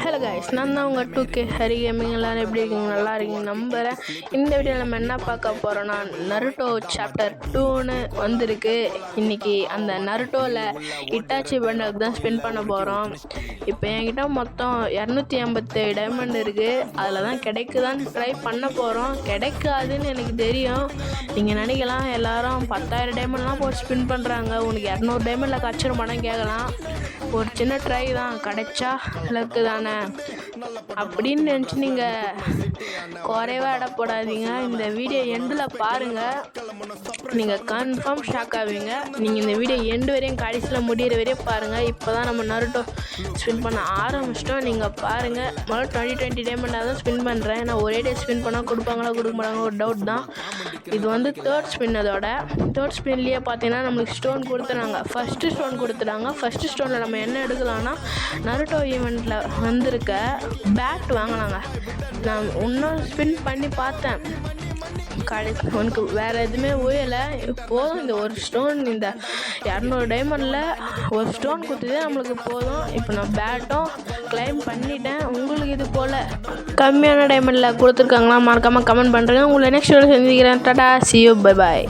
Hello guys, நான் தான் உங்கள் 2K ஹரி கேமிங். எல்லோரும் எப்படி இருக்கீங்க? நல்லா இருக்கீங்க நம்புகிறேன். இந்த வீடியோவில் நம்ம என்ன பார்க்க போகிறோன்னா, நருட்டோ சாப்டர் 2ன்னு வந்திருக்கு. இன்றைக்கி அந்த நருட்டோவில் இட்டாச்சி பண்டலுக்கு தான் ஸ்பெண்ட் பண்ண போகிறோம். இப்போ என்கிட்ட மொத்தம் 257 டைமண்ட் இருக்குது. அதில் தான் கிடைக்குதான்னு ட்ரை பண்ண போகிறோம். கிடைக்காதுன்னு எனக்கு தெரியும். நீங்கள் நினைக்கலாம் எல்லோரும் 10,000 டைமண்ட்லாம் போட்டு ஸ்பெண்ட் பண்ணுறாங்க, உனக்கு 200 டைமண்டில் கச்சிருமானு கேட்கலாம். ஒரு சின்ன ட்ரை தான், கிடைச்சா லக்கு தானே அப்படின்னு நினச்சி நீங்கள் குறைவா இடப்படாதீங்க. இந்த வீடியோ எண்டில் பாருங்கள், நீங்கள் கன்ஃபார்ம் ஷாக் ஆவீங்க. நீங்கள் இந்த வீடியோ எண்டு வரையும் கடைசியில் முடிகிற வரையும் பாருங்கள். இப்போ தான் நம்ம நருட்டோ ஸ்பின் பண்ண ஆரம்பிச்சிட்டோம். நீங்கள் பாருங்கள், முதல்ல 20 டைமண்டாக தான் ஸ்பின் பண்ணுறேன். நான் ஒரே டே ஸ்பின் பண்ணால் கொடுப்பாங்களா கொடுக்க மாட்டாங்க ஒரு டவுட் தான். இது வந்து தேர்ட் ஸ்பின். அதோட தேர்ட் ஸ்பின்லேயே பார்த்தீங்கன்னா நம்மளுக்கு ஸ்டோன் கொடுத்துறாங்க. ஃபஸ்ட்டு ஸ்டோன் கொடுத்துட்டாங்க. ஃபஸ்ட்டு ஸ்டோனில் நம்ம என்ன எடுக்கலாம்னா, நருட்டோ ஈவெண்ட்டில் வந்திருக்க பேட் வாங்கினாங்க. நான் இன்னும் ஸ்பின் பண்ணி பார்த்தேன், உனக்கு வேறு எதுவுமே ஊயலை. போதும், இந்த ஒரு ஸ்டோன், இந்த 200 டைமண்டில் ஒரு ஸ்டோன் கொடுத்ததே நம்மளுக்கு போதும். இப்போ நான் பேட்டும் கிளைம் பண்ணிட்டேன். உங்களுக்கு இது போல் கம்மியான டைமண்டில் கொடுத்துருக்காங்களா மறக்காமல் கமெண்ட் பண்ணுறேன். உங்களை நெக்ஸ்ட் வீடியோ சந்திக்கிறேன். Tata, see you, bye bye.